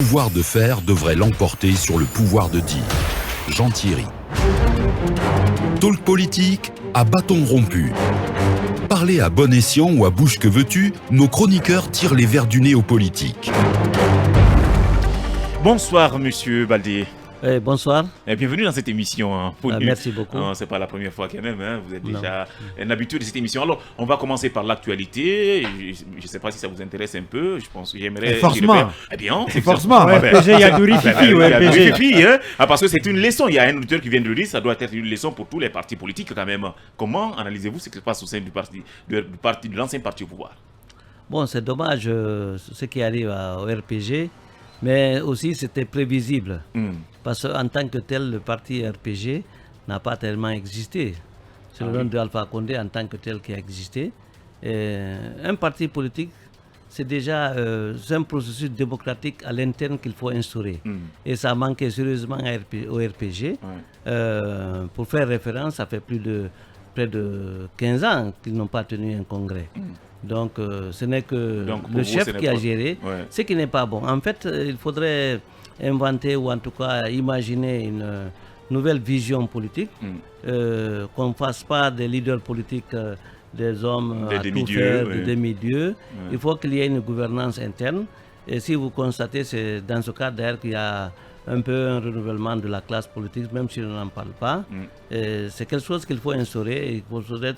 Le pouvoir de faire devrait l'emporter sur le pouvoir de dire. Jean Thierry. Talk politique à bâton rompu. Parler à bon escient ou à bouche que veux-tu, nos chroniqueurs tirent les verres du nez aux politiques. Bonsoir, monsieur Baldé. Bonsoir. Et bienvenue dans cette émission. Merci beaucoup. C'est pas la première fois quand même, vous êtes déjà un habitué de cette émission. Alors, on va commencer par l'actualité. Je ne sais pas si ça vous intéresse un peu. Je pense que j'aimerais... Forcément. Eh bien, c'est forcément. RPG, il y a du rififi au RPG. Parce que c'est une leçon. Il y a un auditeur qui vient de le dire. Ça doit être une leçon pour tous les partis politiques quand même. Comment analysez-vous ce qui se passe au sein du parti, de l'ancien parti au pouvoir? Bon, c'est dommage ce qui arrive au RPG. Mais aussi, c'était prévisible. Parce qu'en tant que tel, le parti RPG n'a pas tellement existé. C'est le nom de Alpha Condé en tant que tel qui a existé. Et un parti politique, c'est déjà un processus démocratique à l'interne qu'il faut instaurer. Et ça manquait sérieusement au RPG. Pour faire référence, ça fait près de 15 ans qu'ils n'ont pas tenu un congrès. Donc, ce n'est que le chef qui a géré, ce qui n'est pas bon. En fait, il faudrait inventer ou en tout cas imaginer une nouvelle vision politique, qu'on ne fasse pas des leaders politiques des hommes à tout faire, des demi-dieux. Il faut qu'il y ait une gouvernance interne. Et si vous constatez, c'est dans ce cas d'ailleurs qu'il y a un peu un renouvellement de la classe politique, même si on n'en parle pas. C'est quelque chose qu'il faut instaurer et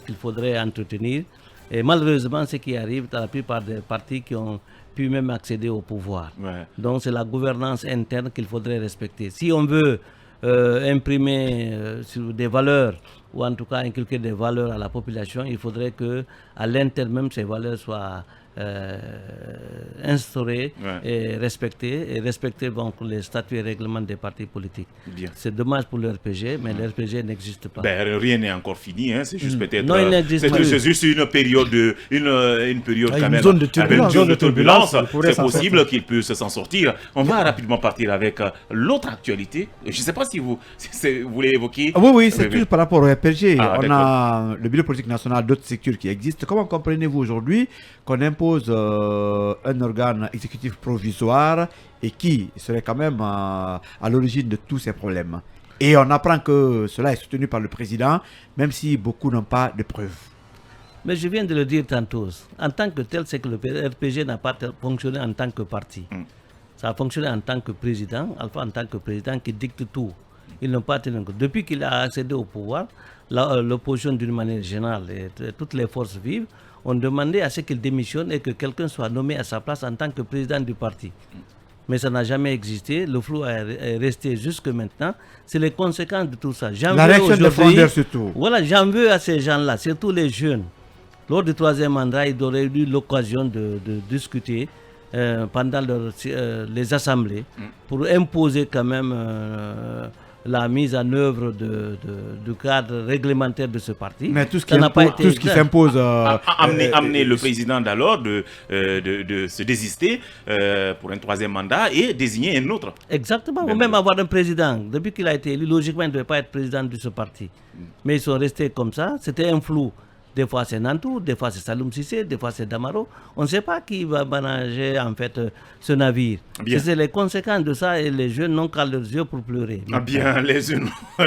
qu'il faudrait entretenir. Et malheureusement, ce qui arrive dans la plupart des partis qui ont pu même accéder au pouvoir. Donc c'est la gouvernance interne qu'il faudrait respecter. Si on veut imprimer sur des valeurs, ou en tout cas inculquer des valeurs à la population, il faudrait qu'à l'interne même ces valeurs soient instaurées et respecter donc les statuts et règlements des partis politiques. C'est dommage pour le RPG, mais le RPG n'existe pas. Rien n'est encore fini, c'est juste peut-être... Non, il n'existe pas. C'est juste une période, une période quand même... Zone de turbulence. C'est possible qu'il puisse s'en sortir. On va rapidement partir avec l'autre actualité. Je ne sais pas si vous voulez évoquer... Oui, c'est tout par rapport au RPG. On a le bureau politique national, d'autres structures qui existent. Comment comprenez-vous aujourd'hui qu'on impose un organe exécutif provisoire et qui serait quand même à l'origine de tous ces problèmes? Et on apprend que cela est soutenu par le président, même si beaucoup n'ont pas de preuves. Mais je viens de le dire tantôt. En tant que tel, c'est que le RPG n'a pas fonctionné en tant que parti. Ça a fonctionné en tant que président, Alpha en tant que président qui dicte tout. Ils n'ont pas tenu compte. Depuis qu'il a accédé au pouvoir, l'opposition d'une manière générale et toutes les forces vives ont demandé à ce qu'il démissionne et que quelqu'un soit nommé à sa place en tant que président du parti. Mais ça n'a jamais existé. Le flou est resté jusque maintenant. C'est les conséquences de tout ça. La réaction de Fondeur surtout. Voilà, j'en veux à ces gens-là, surtout les jeunes. Lors du troisième mandat, ils auraient eu l'occasion de discuter pendant les assemblées pour imposer quand même la mise en œuvre du cadre réglementaire de ce parti. Mais tout ce qui s'impose... amener le président d'alors de se désister pour un troisième mandat et désigner un autre. Exactement, ou même avoir un président. Depuis qu'il a été élu, logiquement, il ne devait pas être président de ce parti. Mais ils sont restés comme ça, c'était un flou. Des fois c'est Nantou, des fois c'est Saloum Cissé, des fois c'est Damaro. On ne sait pas qui va manager en fait ce navire. C'est les conséquences de ça et les jeunes n'ont qu'à leurs yeux pour pleurer.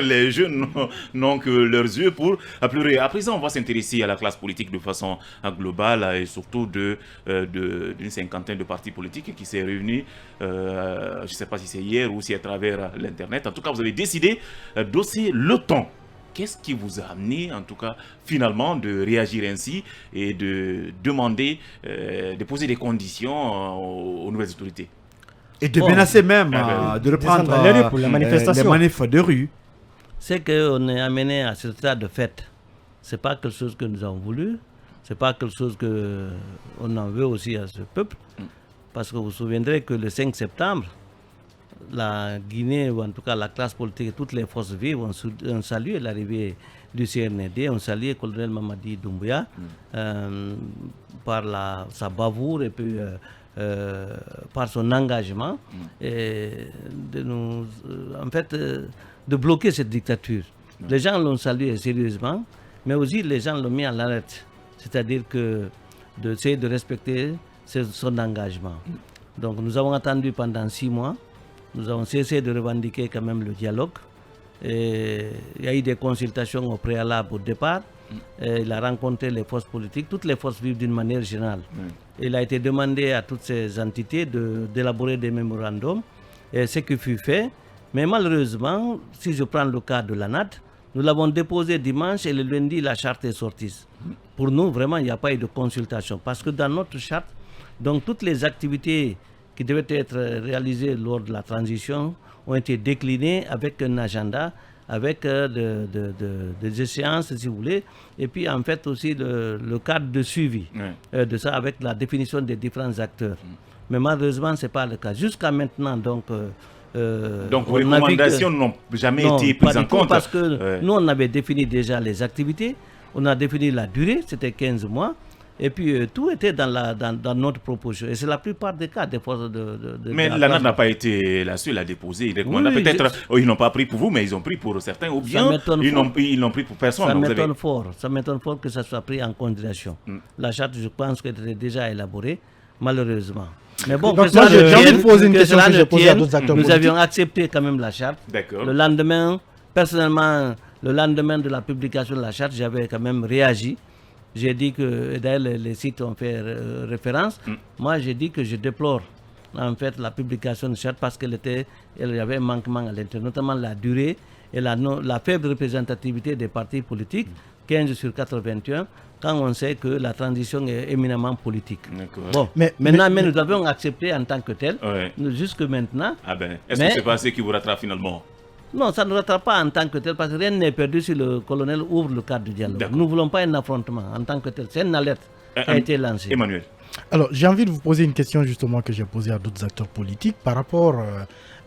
Les jeunes n'ont que leurs yeux pour pleurer. À présent, on va s'intéresser à la classe politique de façon globale et surtout d'une cinquantaine de partis politiques qui s'est réunis, je ne sais pas si c'est hier ou si à travers l'Internet. En tout cas, vous avez décidé d'hausser le ton. Qu'est-ce qui vous a amené, en tout cas, finalement, de réagir ainsi et de demander, de poser des conditions aux nouvelles autorités? Et de menacer même de reprendre pour la manifestation. les manifs de rue. C'est qu'on est amené à ce stade de fête. Ce n'est pas quelque chose que nous avons voulu. Ce n'est pas quelque chose qu'on en veut aussi à ce peuple. Parce que vous vous souviendrez que le 5 septembre, la Guinée, ou en tout cas la classe politique et toutes les forces vives ont salué l'arrivée du CNRD, ont salué le colonel Mamadi Doumbouya par sa bravoure et puis par son engagement et de bloquer cette dictature. Les gens l'ont salué sérieusement, mais aussi les gens l'ont mis en alerte, c'est-à-dire d'essayer de respecter son engagement. Donc nous avons attendu pendant 6 mois. Nous avons cessé de revendiquer quand même le dialogue. Et il y a eu des consultations au préalable au départ. Et il a rencontré les forces politiques, toutes les forces vives d'une manière générale. Il a été demandé à toutes ces entités d'élaborer des mémorandums, et ce qui fut fait. Mais malheureusement, si je prends le cas de l'ANAD, nous l'avons déposé dimanche et le lundi, la charte est sortie. Pour nous, vraiment, il n'y a pas eu de consultation. Parce que dans notre charte, donc, toutes les activités qui devaient être réalisées lors de la transition ont été déclinées avec un agenda, avec des échéances, si vous voulez, et puis en fait aussi le cadre de suivi de ça, avec la définition des différents acteurs. Mais malheureusement, ce n'est pas le cas. Jusqu'à maintenant, donc vos recommandations n'ont jamais été prises en compte. Parce que nous, on avait défini déjà les activités, on a défini la durée, c'était 15 mois. Et puis tout était dans notre proposition. Et c'est la plupart des cas des forces Mais l'ANAD n'a pas été la seule à déposer. Peut-être ils n'ont pas pris pour vous, mais ils ont pris pour certains. Ou bien ils n'ont pris pour personne. Ça m'étonne fort que ça soit pris en considération. La charte, je pense qu'elle était déjà élaborée, malheureusement. Mais bon, donc, moi, j'ai envie de poser une question que j'ai posée à d'autres acteurs nous politiques. avions accepté quand même la charte. Le lendemain, personnellement, le lendemain de la publication de la charte, j'avais quand même réagi. J'ai dit que, d'ailleurs les sites ont fait référence, moi j'ai dit que je déplore en fait la publication de charte parce qu'il y avait un manquement à l'intérieur, notamment la durée et la faible représentativité des partis politiques, 15 sur 81, quand on sait que la transition est éminemment politique. Bon, mais nous avons accepté en tant que tel, jusque maintenant. Est-ce que c'est pas ce qui vous rattrape finalement? Non, ça ne rattrape pas en tant que tel, parce que rien n'est perdu si le colonel ouvre le cadre du dialogue. Nous ne voulons pas un affrontement en tant que tel. C'est une alerte qui a été lancée. Emmanuel. Alors, j'ai envie de vous poser une question justement que j'ai posée à d'autres acteurs politiques par rapport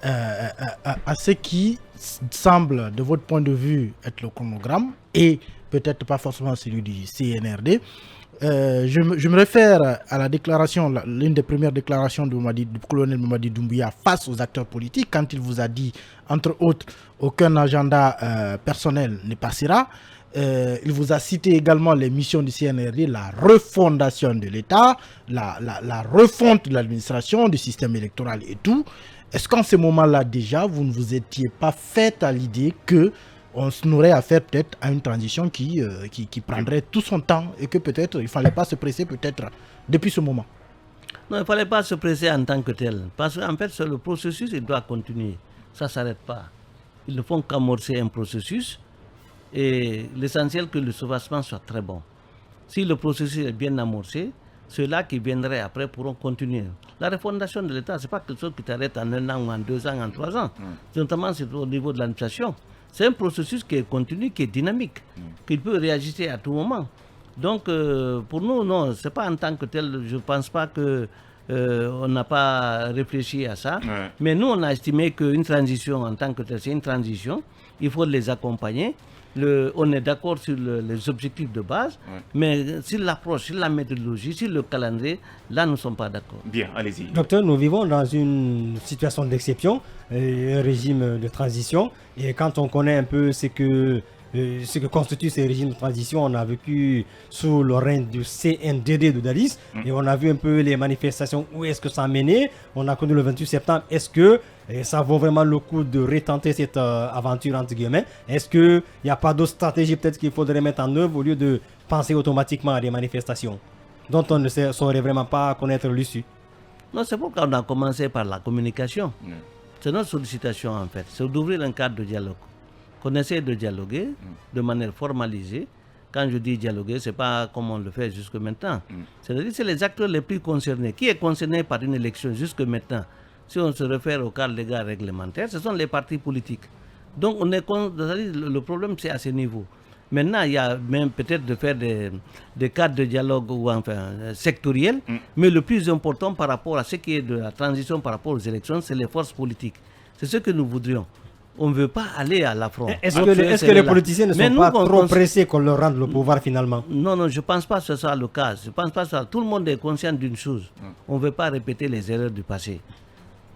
à ce qui semble, de votre point de vue, être le chronogramme et peut-être pas forcément celui du CNRD. Je me réfère à la déclaration, l'une des premières déclarations du colonel Mamadi Doumbouya face aux acteurs politiques, quand il vous a dit, entre autres, aucun agenda personnel ne passera. Il vous a cité également les missions du CNRD, la refondation de l'État, la refonte de l'administration, du système électoral et tout. Est-ce qu'en ce moment-là déjà, vous ne vous étiez pas fait à l'idée que on aurait affaire peut-être à une transition qui prendrait tout son temps et que peut-être il ne fallait pas se presser peut-être depuis ce moment? Non, il ne fallait pas se presser en tant que tel. Parce qu'en fait, le processus, il doit continuer. Ça ne s'arrête pas. Ils ne font qu'amorcer un processus et l'essentiel que le soubassement soit très bon. Si le processus est bien amorcé, ceux-là qui viendraient après pourront continuer. La refondation de l'État, ce n'est pas quelque chose qui t'arrête en 1 an, ou en 2 ans, en 3 ans. Notamment au niveau de l'administration. C'est un processus qui est continu, qui est dynamique, qui peut réajuster à tout moment. Donc, pour nous, non, ce n'est pas en tant que tel. Je ne pense pas qu'on n'a pas réfléchi à ça. Mais nous, on a estimé qu'une transition en tant que telle, c'est une transition. Il faut les accompagner. On est d'accord sur les objectifs de base, mais sur l'approche, sur la méthodologie, sur le calendrier, là, nous ne sommes pas d'accord. Bien, allez-y. Docteur, nous vivons dans une situation d'exception, un régime de transition. Et quand on connaît un peu ce que constitue ces régimes de transition, on a vécu sous le règne du CNDD de Dadis, et on a vu un peu les manifestations, où est-ce que ça a mené. On a connu le 28 septembre. Est-ce que ça vaut vraiment le coup de retenter cette aventure, entre guillemets? Est-ce qu'il n'y a pas d'autre stratégie peut-être qu'il faudrait mettre en œuvre au lieu de penser automatiquement à des manifestations dont on ne saurait vraiment pas connaître l'issue? Non, c'est pourquoi on a commencé par la communication. C'est notre sollicitation en fait, c'est d'ouvrir un cadre de dialogue. Qu'on essaie de dialoguer de manière formalisée. Quand je dis dialoguer, ce n'est pas comme on le fait jusque maintenant. C'est-à-dire que c'est les acteurs les plus concernés. Qui est concerné par une élection jusque maintenant? Si on se réfère au cadre légal réglementaire, ce sont les partis politiques. Donc le problème c'est à ce niveau. Maintenant, il y a même peut-être de faire des cadres de dialogue ou sectoriels, mais le plus important par rapport à ce qui est de la transition par rapport aux élections, c'est les forces politiques. C'est ce que nous voudrions. On ne veut pas aller à l'affront. Est-ce que les politiciens ne sont pas trop pressés qu'on leur rende le pouvoir finalement? Non, je ne pense pas que ce soit le cas. Je pense pas ça. Tout le monde est conscient d'une chose. On ne veut pas répéter les erreurs du passé.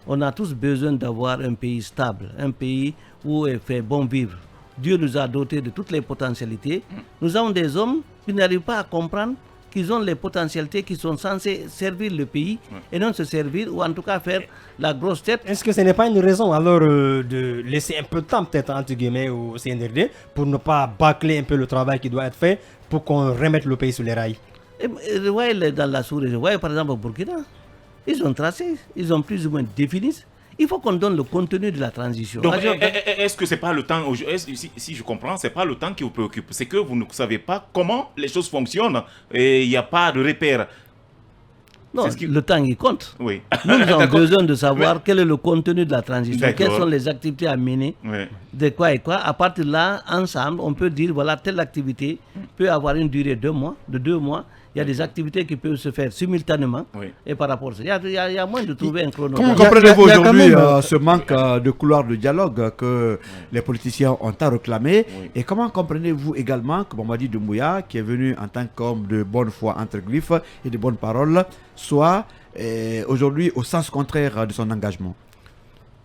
On a tous besoin d'avoir un pays stable, un pays où il fait bon vivre. Dieu nous a dotés de toutes les potentialités. Nous avons des hommes qui n'arrivent pas à comprendre qu'ils ont les potentialités qui sont censées servir le pays et non se servir ou en tout cas faire la grosse tête. Est-ce que ce n'est pas une raison alors de laisser un peu de temps peut-être entre guillemets au CNRD pour ne pas bâcler un peu le travail qui doit être fait pour qu'on remette le pays sur les rails? Vous voyez dans la sous-région, vous voyez par exemple au Burkina, ils ont tracé, ils ont plus ou moins défini. Il faut qu'on donne le contenu de la transition. Donc, est-ce que c'est pas le temps, si je comprends, c'est pas le temps qui vous préoccupe, c'est que vous ne savez pas comment les choses fonctionnent et il n'y a pas de repère. Non, le temps il compte. Oui. Nous avons besoin de savoir quel est le contenu de la transition, quelles sont les activités à mener, de quoi et quoi. À partir de là, ensemble, on peut dire, voilà, telle activité peut avoir une durée de 2 mois. Il y a des activités qui peuvent se faire simultanément. Et par rapport à ça, il y a moins de trouver un chronogramme. Comment comprenez-vous aujourd'hui ce manque de couloir de dialogue que les politiciens ont à réclamer? Et comment comprenez-vous également que Mamadi Doumbouya, qui est venu en tant qu'homme de bonne foi entre griffes et de bonnes paroles, soit aujourd'hui au sens contraire de son engagement?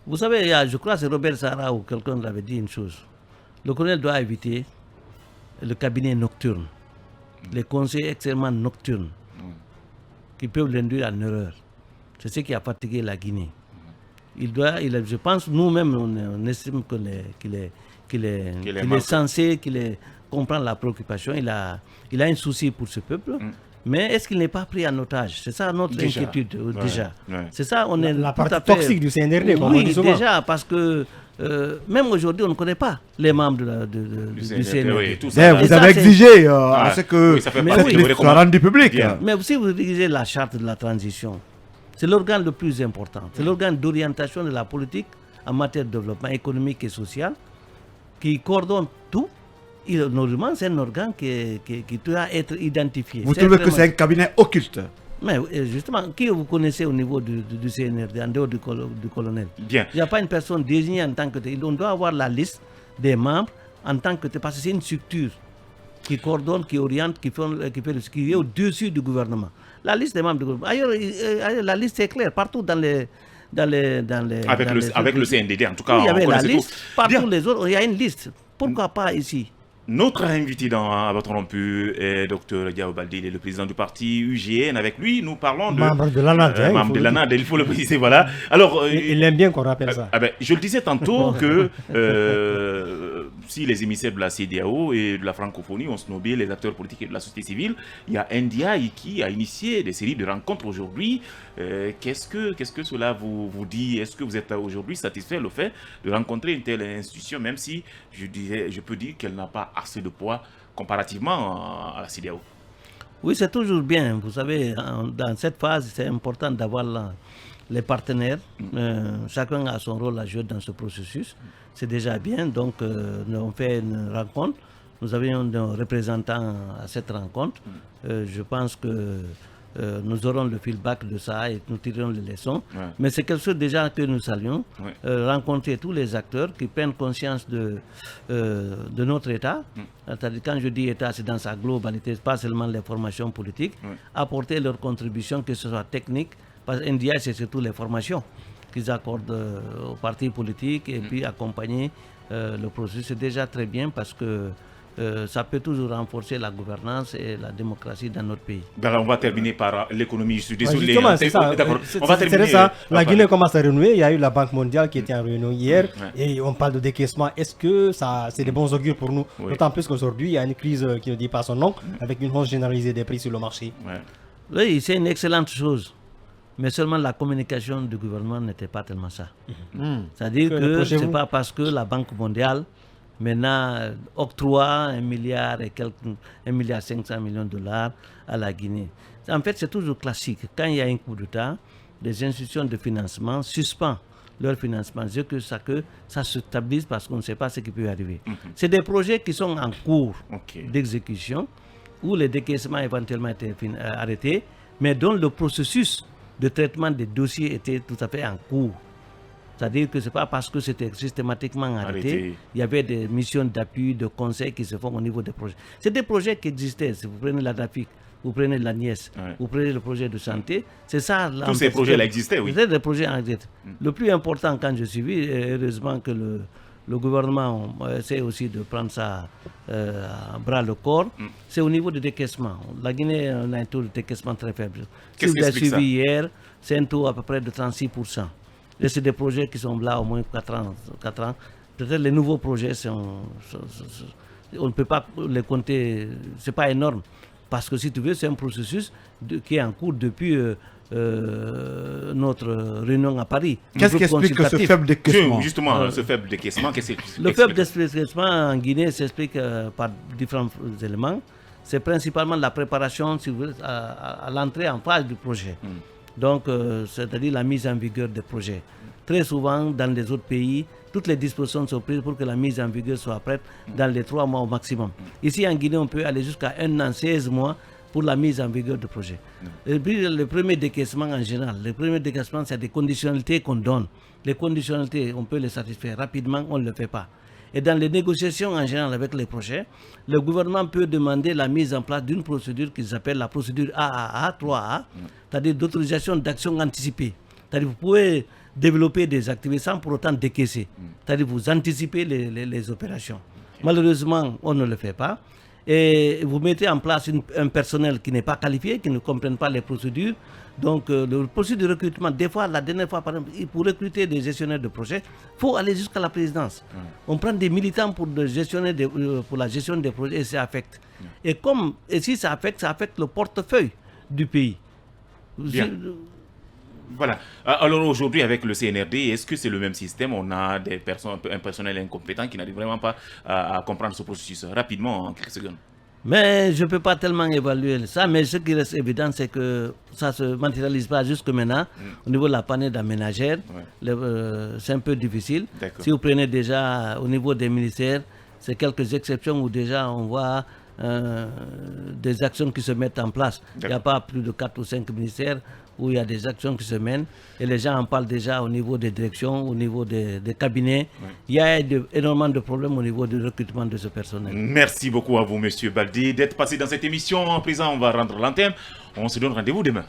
Vous savez, je crois que c'est Robert Sarra ou quelqu'un l'avait dit une chose. Le colonel doit éviter le cabinet nocturne, les conseils extrêmement nocturnes qui peuvent l'induire en erreur. C'est ce qui a fatigué la Guinée. Je pense, nous-mêmes, on estime qu'il est censé, qu'il comprend la préoccupation. Il a un souci pour ce peuple. Mais est-ce qu'il n'est pas pris en otage? C'est ça notre inquiétude déjà. C'est ça, on est la partie toxique du CNRD. Oui, déjà, parce que même aujourd'hui, on ne connaît pas les membres du CNRD. Vous avez exigé à ce que cette liste soit rendue publique. Mais si vous lisez la charte de la transition, c'est l'organe le plus important. C'est l'organe d'orientation de la politique en matière de développement économique et social qui coordonne tout. Normalement, c'est un organe qui doit être identifié. Vous trouvez que c'est un cabinet occulte? Mais justement, qui vous connaissez au niveau du CNRD, en dehors du colonel? Bien. Il n'y a pas une personne désignée en tant que tel. On doit avoir la liste des membres en tant que tel, parce que c'est une structure qui coordonne, qui oriente, qui est au-dessus du gouvernement. La liste des membres du gouvernement. Ailleurs, la liste est claire, partout dans les... Avec le CNDD, en tout cas. Oui, il y avait la liste. Partout les autres, il y a une liste. Pourquoi pas ici? Notre invité dans À Bâton Rompu est Dr Diao Baldé, il est le président du parti UGN. Avec lui, nous parlons de... Membre de l'ANAD. Membre de l'ANAD, il faut le préciser, voilà. Alors, il aime bien qu'on rappelle ça. Je le disais tantôt que si les émissaires de la CEDEAO et de la francophonie ont snobé les acteurs politiques et de la société civile, il y a NDI qui a initié des séries de rencontres aujourd'hui. Qu'est-ce que cela vous dit? Est-ce que vous êtes aujourd'hui satisfait le fait de rencontrer une telle institution, même si je peux dire qu'elle n'a pas assez de poids comparativement à la CEDEAO? Oui, c'est toujours bien. Vous savez, dans cette phase, c'est important d'avoir les partenaires. Chacun a son rôle à jouer dans ce processus. C'est déjà bien. Donc, nous avons fait une rencontre. Nous avions un représentant à cette rencontre. Je pense que nous aurons le feedback de ça et nous tirerons les leçons. Mais c'est quelque chose déjà que nous saluons. Rencontrer tous les acteurs qui prennent conscience de notre État. Quand je dis État, c'est dans sa globalité, pas seulement les formations politiques. Apporter leur contribution, que ce soit technique. Parce que NDI, c'est surtout les formations qu'ils accordent aux partis politiques et puis accompagner le processus. C'est déjà très bien parce que ça peut toujours renforcer la gouvernance et la démocratie dans notre pays. On va terminer par l'économie. Je suis désolé. C'est ça. On va terminer. Ça. La Guinée commence à renouer. Il y a eu la Banque mondiale qui était en réunion hier et on parle de décaissement. Est-ce que c'est des bons augures pour nous? D'autant plus qu'aujourd'hui, il y a une crise qui ne dit pas son nom avec une hausse généralisée des prix sur le marché. Oui, c'est une excellente chose. Mais seulement la communication du gouvernement n'était pas tellement ça. C'est-à-dire que ce n'est pas parce que la Banque mondiale maintenant octroie 1 milliard et quelques, 1,5 milliard de $, à la Guinée. En fait, c'est toujours classique. Quand il y a un coup d'État, les institutions de financement suspendent leur financement. C'est que ça se stabilise parce qu'on ne sait pas ce qui peut arriver. C'est des projets qui sont en cours d'exécution, où les décaissements éventuellement étaient arrêtés, mais dont le processus de traitement des dossiers était tout à fait en cours. C'est-à-dire que ce n'est pas parce que c'était systématiquement arrêté. Il y avait des missions d'appui, de conseil qui se font au niveau des projets. C'est des projets qui existaient. Si vous prenez la DAFIC, vous prenez la NIES, vous prenez le projet de santé, c'est ça. Tous ces projets-là existaient, oui. C'est des projets en existent. Le plus important quand je suis vu, heureusement que le gouvernement essaie aussi de prendre ça à bras le corps, c'est au niveau du décaissement. La Guinée a un taux de décaissement très faible. Si vous avez suivi hier, c'est un taux à peu près de 36%. Et c'est des projets qui sont là au moins 4 ans. Peut-être les nouveaux projets, on ne peut pas les compter, ce n'est pas énorme. Parce que si tu veux, c'est un processus qui est en cours depuis notre réunion à Paris. Qu'est-ce qui explique ce faible décaissement? Justement, ce faible décaissement, qu'est-ce que le faible décaissement en Guinée s'explique par différents éléments. C'est principalement la préparation, si vous voulez, à l'entrée en phase du projet. Donc, c'est-à-dire la mise en vigueur des projets. Très souvent, dans les autres pays, toutes les dispositions sont prises pour que la mise en vigueur soit prête dans les 3 mois au maximum. Ici, en Guinée, on peut aller jusqu'à 1 an, 16 mois pour la mise en vigueur du projet. Et puis, le premier décaissement en général, c'est des conditionnalités qu'on donne. Les conditionnalités, on peut les satisfaire rapidement, on ne le fait pas. Et dans les négociations en général avec les projets, le gouvernement peut demander la mise en place d'une procédure qu'ils appellent la procédure AAA, 3A, c'est-à-dire d'autorisation d'action anticipée. C'est-à-dire vous pouvez développer des activités sans pour autant décaisser. C'est-à-dire vous anticipez les opérations. Malheureusement, on ne le fait pas. Et vous mettez en place un personnel qui n'est pas qualifié, qui ne comprenne pas les procédures. Donc, le processus de recrutement, des fois, la dernière fois, par exemple, pour recruter des gestionnaires de projet, il faut aller jusqu'à la présidence. On prend des militants pour la gestion des projets et ça affecte. Et si ça affecte le portefeuille du pays. Bien. Voilà. Alors aujourd'hui, avec le CNRD, est-ce que c'est le même système? On a un personnel incompétent qui n'arrive vraiment pas à comprendre ce processus rapidement, en quelques secondes. Mais je ne peux pas tellement évaluer ça, mais ce qui reste évident, c'est que ça ne se matérialise pas jusque maintenant. Au niveau de la panne d'aménagère, c'est un peu difficile. Si vous prenez déjà au niveau des ministères, c'est quelques exceptions où déjà on voit des actions qui se mettent en place. Il n'y a pas plus de 4 ou 5 ministères où il y a des actions qui se mènent et les gens en parlent déjà au niveau des directions, au niveau des cabinets. Il y a énormément de problèmes au niveau du recrutement de ce personnel. Merci beaucoup à vous, M. Baldé, d'être passé dans cette émission. En présent, on va rendre l'antenne. On se donne rendez-vous demain.